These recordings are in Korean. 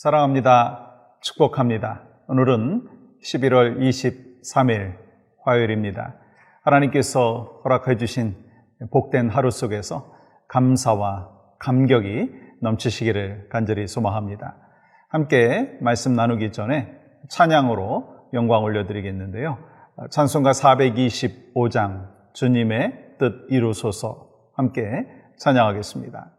사랑합니다. 축복합니다. 오늘은 11월 23일 화요일입니다. 하나님께서 허락해 주신 복된 하루 속에서 감사와 감격이 넘치시기를 간절히 소망합니다. 함께 말씀 나누기 전에 찬양으로 영광 올려드리겠는데요. 찬송가 425장 주님의 뜻 이루소서 함께 찬양하겠습니다.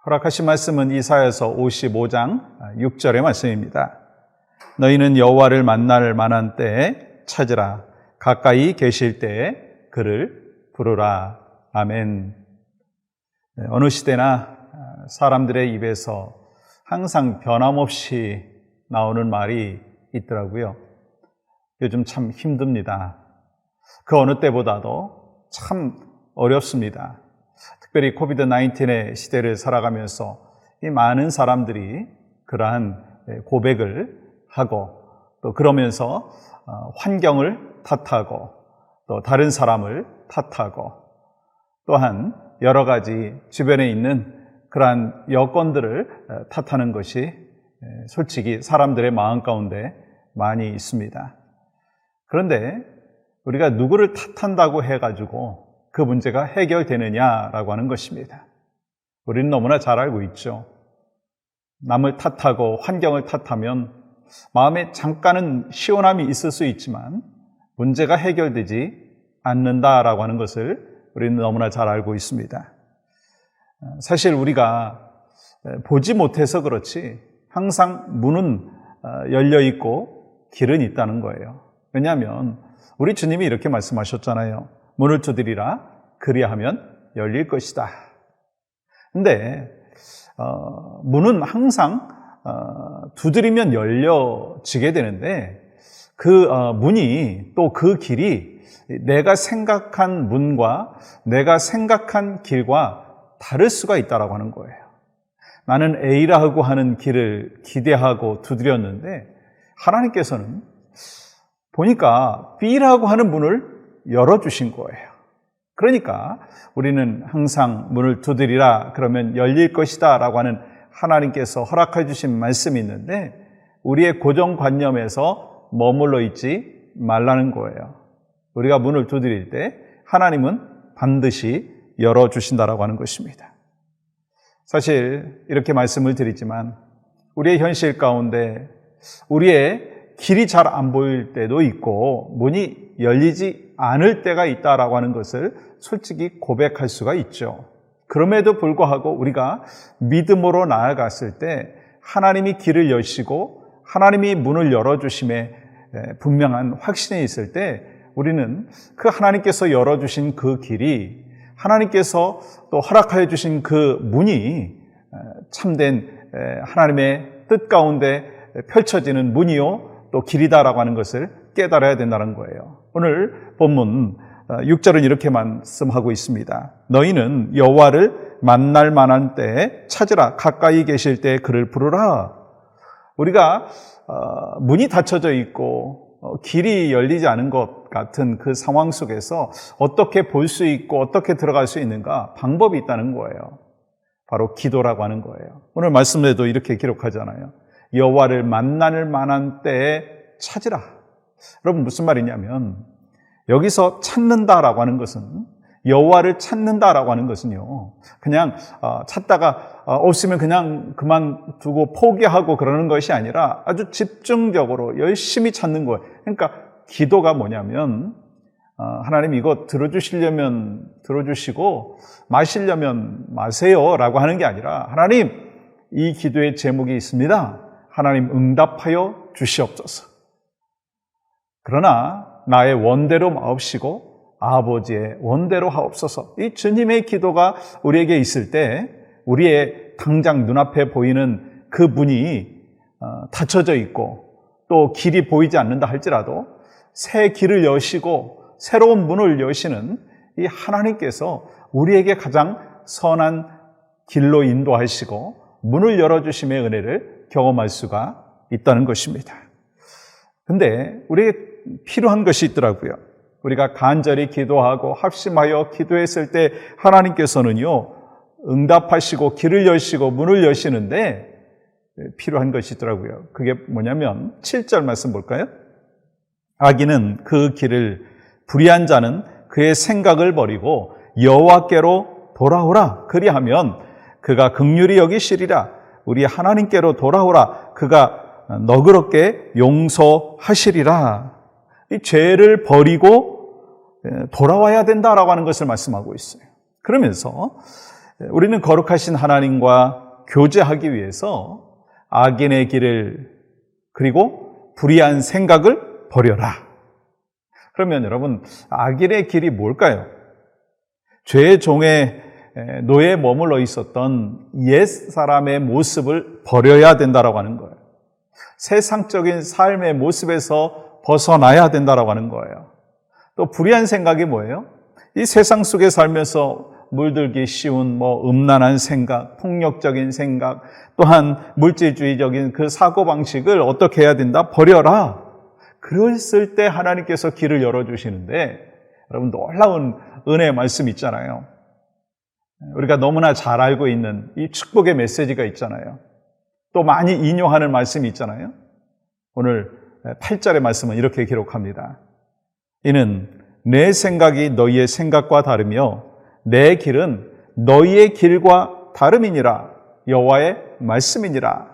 허락하신 말씀은 이사야서 55장 6절의 말씀입니다. 너희는 여호와를 만날 만한 때에 찾으라. 가까이 계실 때에 그를 부르라. 아멘. 어느 시대나 사람들의 입에서 항상 변함없이 나오는 말이 있더라고요. 요즘 참 힘듭니다. 그 어느 때보다도 참 어렵습니다. 특별히 코비드-19의 시대를 살아가면서 이 많은 사람들이 그러한 고백을 하고 또 그러면서 환경을 탓하고 또 다른 사람을 탓하고 또한 여러 가지 주변에 있는 그러한 여건들을 탓하는 것이 솔직히 사람들의 마음 가운데 많이 있습니다. 그런데 우리가 누구를 탓한다고 해가지고 그 문제가 해결되느냐라고 하는 것입니다. 우리는 너무나 잘 알고 있죠. 남을 탓하고 환경을 탓하면 마음에 잠깐은 시원함이 있을 수 있지만 문제가 해결되지 않는다라고 하는 것을 우리는 너무나 잘 알고 있습니다. 사실 우리가 보지 못해서 그렇지 항상 문은 열려 있고 길은 있다는 거예요. 왜냐하면 우리 주님이 이렇게 말씀하셨잖아요. 문을 두드리라 그리하면 열릴 것이다. 근데 문은 항상 두드리면 열려지게 되는데 그 문이 또 그 길이 내가 생각한 문과 내가 생각한 길과 다를 수가 있다라고 하는 거예요. 나는 A라고 하는 길을 기대하고 두드렸는데 하나님께서는 보니까 B라고 하는 문을 열어주신 거예요. 그러니까 우리는 항상 문을 두드리라 그러면 열릴 것이다 라고 하는 하나님께서 허락해 주신 말씀이 있는데 우리의 고정관념에서 머물러 있지 말라는 거예요. 우리가 문을 두드릴 때 하나님은 반드시 열어주신다라고 하는 것입니다. 사실 이렇게 말씀을 드리지만 우리의 현실 가운데 우리의 길이 잘 안 보일 때도 있고 문이 열리지 않을 때가 있다라고 하는 것을 솔직히 고백할 수가 있죠. 그럼에도 불구하고 우리가 믿음으로 나아갔을 때 하나님이 길을 여시고 하나님이 문을 열어주심에 분명한 확신이 있을 때 우리는 그 하나님께서 열어주신 그 길이 하나님께서 또 허락하여 주신 그 문이 참된 하나님의 뜻 가운데 펼쳐지는 문이요 또 길이다라고 하는 것을 깨달아야 된다는 거예요. 오늘 본문 6절은 이렇게 말씀하고 있습니다. 너희는 여호와를 만날 만한 때에 찾으라. 가까이 계실 때에 그를 부르라. 우리가 문이 닫혀져 있고 길이 열리지 않은 것 같은 그 상황 속에서 어떻게 볼 수 있고 어떻게 들어갈 수 있는가 방법이 있다는 거예요. 바로 기도라고 하는 거예요. 오늘 말씀에도 이렇게 기록하잖아요. 여호와를 만날 만한 때에 찾으라. 여러분 무슨 말이냐면 여기서 찾는다라고 하는 것은 여호와를 찾는다라고 하는 것은요, 그냥 찾다가 없으면 그냥 그만두고 포기하고 그러는 것이 아니라 아주 집중적으로 열심히 찾는 거예요. 그러니까 기도가 뭐냐면 하나님 이거 들어주시려면 들어주시고 마시려면 마세요 라고 하는 게 아니라, 하나님 이 기도의 제목이 있습니다, 하나님 응답하여 주시옵소서. 그러나 나의 원대로 마옵시고 아버지의 원대로 하옵소서. 이 주님의 기도가 우리에게 있을 때 우리의 당장 눈앞에 보이는 그 문이 닫혀져 있고 또 길이 보이지 않는다 할지라도 새 길을 여시고 새로운 문을 여시는 이 하나님께서 우리에게 가장 선한 길로 인도하시고 문을 열어주심의 은혜를 경험할 수가 있다는 것입니다. 근데 우리에게 필요한 것이 있더라고요. 우리가 간절히 기도하고 합심하여 기도했을 때 하나님께서는요, 응답하시고 길을 여시고 문을 여시는데 필요한 것이 있더라고요. 그게 뭐냐면 7절 말씀 볼까요? 악인은 그 길을, 불의한 자는 그의 생각을 버리고 여호와께로 돌아오라. 그리하면 그가 긍휼히 여기시리라. 우리 하나님께로 돌아오라. 그가 너그럽게 용서하시리라. 이 죄를 버리고 돌아와야 된다라고 하는 것을 말씀하고 있어요. 그러면서 우리는 거룩하신 하나님과 교제하기 위해서 악인의 길을, 그리고 불의한 생각을 버려라. 그러면 여러분, 악인의 길이 뭘까요? 죄의 종의 노예에 머물러 있었던 옛 사람의 모습을 버려야 된다라고 하는 거예요. 세상적인 삶의 모습에서 벗어나야 된다라고 하는 거예요. 또 불의한 생각이 뭐예요? 이 세상 속에 살면서 물들기 쉬운 음란한 생각, 폭력적인 생각, 또한 물질주의적인 그 사고방식을 어떻게 해야 된다? 버려라. 그랬을 때 하나님께서 길을 열어주시는데, 여러분 놀라운 은혜의 말씀 있잖아요. 우리가 너무나 잘 알고 있는 이 축복의 메시지가 있잖아요. 또 많이 인용하는 말씀이 있잖아요. 오늘 8절의 말씀은 이렇게 기록합니다. 이는 내 생각이 너희의 생각과 다르며 내 길은 너희의 길과 다름이니라. 여호와의 말씀이니라.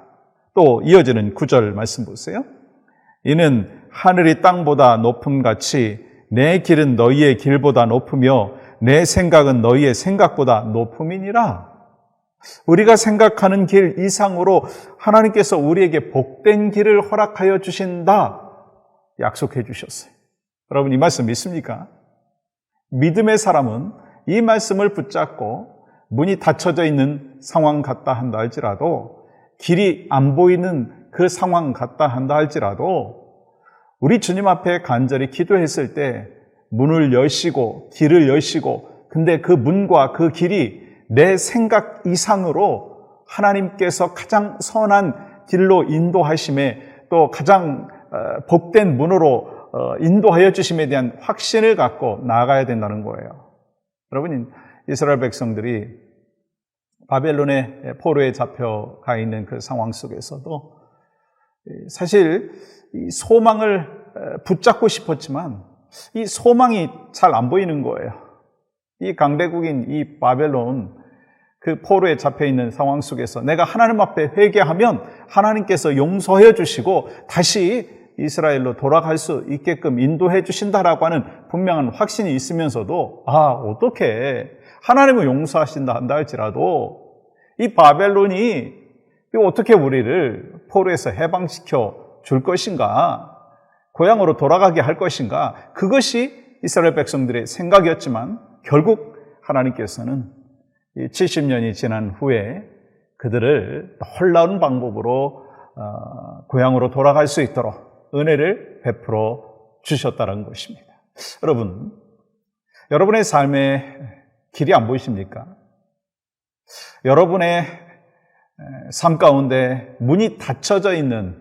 또 이어지는 9절 말씀 보세요. 이는 하늘이 땅보다 높음같이 내 길은 너희의 길보다 높으며 내 생각은 너희의 생각보다 높음이니라. 우리가 생각하는 길 이상으로 하나님께서 우리에게 복된 길을 허락하여 주신다 약속해 주셨어요. 여러분 이 말씀 믿습니까? 믿음의 사람은 이 말씀을 붙잡고 문이 닫혀져 있는 상황 같다 한다 할지라도, 길이 안 보이는 그 상황 같다 한다 할지라도 우리 주님 앞에 간절히 기도했을 때 문을 여시고 길을 여시고, 근데 그 문과 그 길이 내 생각 이상으로 하나님께서 가장 선한 길로 인도하심에, 또 가장 복된 문으로 인도하여 주심에 대한 확신을 갖고 나아가야 된다는 거예요. 여러분, 이스라엘 백성들이 바벨론의 포로에 잡혀가 있는 그 상황 속에서도 사실 이 소망을 붙잡고 싶었지만 이 소망이 잘 안 보이는 거예요. 이 강대국인 이 바벨론 그 포로에 잡혀 있는 상황 속에서 내가 하나님 앞에 회개하면 하나님께서 용서해 주시고 다시 이스라엘로 돌아갈 수 있게끔 인도해 주신다라고 하는 분명한 확신이 있으면서도, 어떻게 하나님은 용서하신다 한다 할지라도 이 바벨론이 어떻게 우리를 포로에서 해방시켜 줄 것인가, 고향으로 돌아가게 할 것인가, 그것이 이스라엘 백성들의 생각이었지만 결국 하나님께서는 70년이 지난 후에 그들을 놀라운 방법으로 고향으로 돌아갈 수 있도록 은혜를 베풀어 주셨다는 것입니다. 여러분, 여러분의 삶에 길이 안 보이십니까? 여러분의 삶 가운데 문이 닫혀져 있는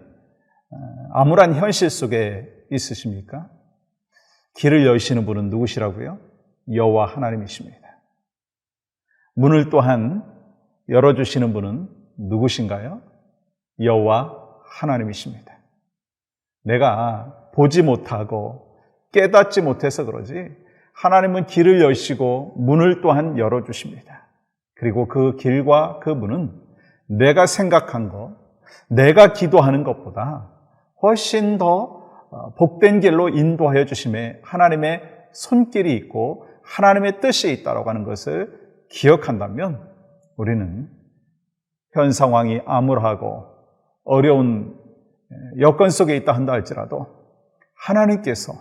암울한 현실 속에 있으십니까? 길을 여시는 분은 누구시라고요? 여호와 하나님이십니다. 문을 또한 열어주시는 분은 누구신가요? 여호와 하나님이십니다. 내가 보지 못하고 깨닫지 못해서 그러지 하나님은 길을 여시고 문을 또한 열어주십니다. 그리고 그 길과 그 문은 내가 생각한 것, 내가 기도하는 것보다 훨씬 더 복된 길로 인도하여 주심에 하나님의 손길이 있고 하나님의 뜻이 있다고 하는 것을 기억한다면 우리는 현 상황이 암울하고 어려운 여건 속에 있다 한다 할지라도 하나님께서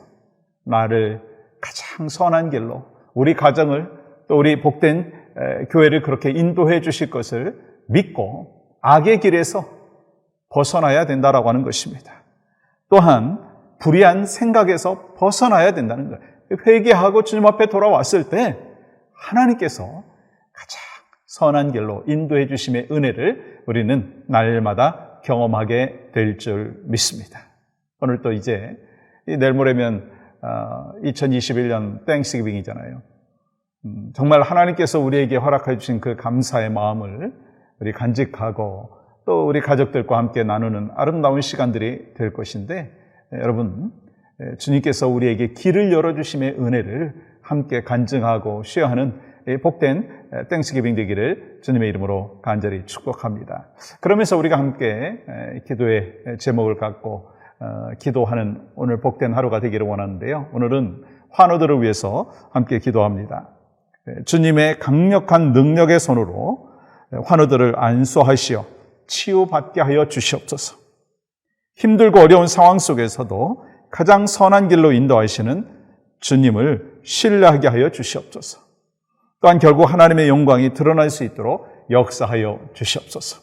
나를 가장 선한 길로 우리 가정을 또 우리 복된 교회를 그렇게 인도해 주실 것을 믿고 악의 길에서 벗어나야 된다라고 하는 것입니다. 또한 불의한 생각에서 벗어나야 된다는 거예요. 회개하고 주님 앞에 돌아왔을 때 하나님께서 가장 선한 길로 인도해 주심의 은혜를 우리는 날마다 경험하게 될 줄 믿습니다. 오늘 또 이제 내일 모레면 2021년 땡스기빙이잖아요. 정말 하나님께서 우리에게 허락해 주신 그 감사의 마음을 우리 간직하고 또 우리 가족들과 함께 나누는 아름다운 시간들이 될 것인데 여러분 주님께서 우리에게 길을 열어주심의 은혜를 함께 간증하고 쉐어하는 복된 땡스기빙 되기를 주님의 이름으로 간절히 축복합니다. 그러면서 우리가 함께 기도의 제목을 갖고 기도하는 오늘 복된 하루가 되기를 원하는데요. 오늘은 환우들을 위해서 함께 기도합니다. 주님의 강력한 능력의 손으로 환우들을 안수하시어 치유받게 하여 주시옵소서. 힘들고 어려운 상황 속에서도 가장 선한 길로 인도하시는 주님을 신뢰하게 하여 주시옵소서. 또한 결국 하나님의 영광이 드러날 수 있도록 역사하여 주시옵소서.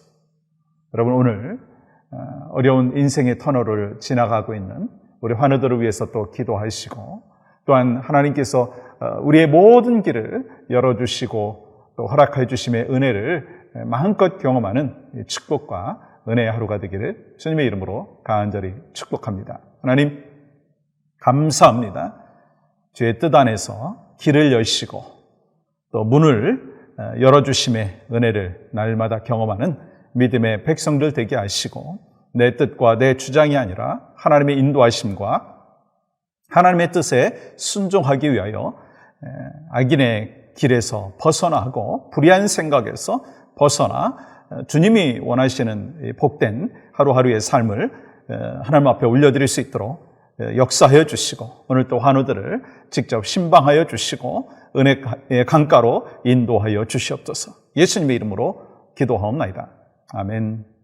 여러분 오늘 어려운 인생의 터널을 지나가고 있는 우리 환우들을 위해서 또 기도하시고 또한 하나님께서 우리의 모든 길을 열어주시고 또 허락해 주심의 은혜를 마음껏 경험하는 축복과 은혜의 하루가 되기를 주님의 이름으로 간절히 축복합니다. 하나님 감사합니다. 주의 뜻 안에서 길을 여시고 또 문을 열어주심의 은혜를 날마다 경험하는 믿음의 백성들 되게 하시고 내 뜻과 내 주장이 아니라 하나님의 인도하심과 하나님의 뜻에 순종하기 위하여 악인의 길에서 벗어나고 불의한 생각에서 벗어나 주님이 원하시는 복된 하루하루의 삶을 하나님 앞에 올려드릴 수 있도록 역사하여 주시고 오늘 또 환우들을 직접 신방하여 주시고 은혜의 강가로 인도하여 주시옵소서. 예수님의 이름으로 기도하옵나이다. 아멘.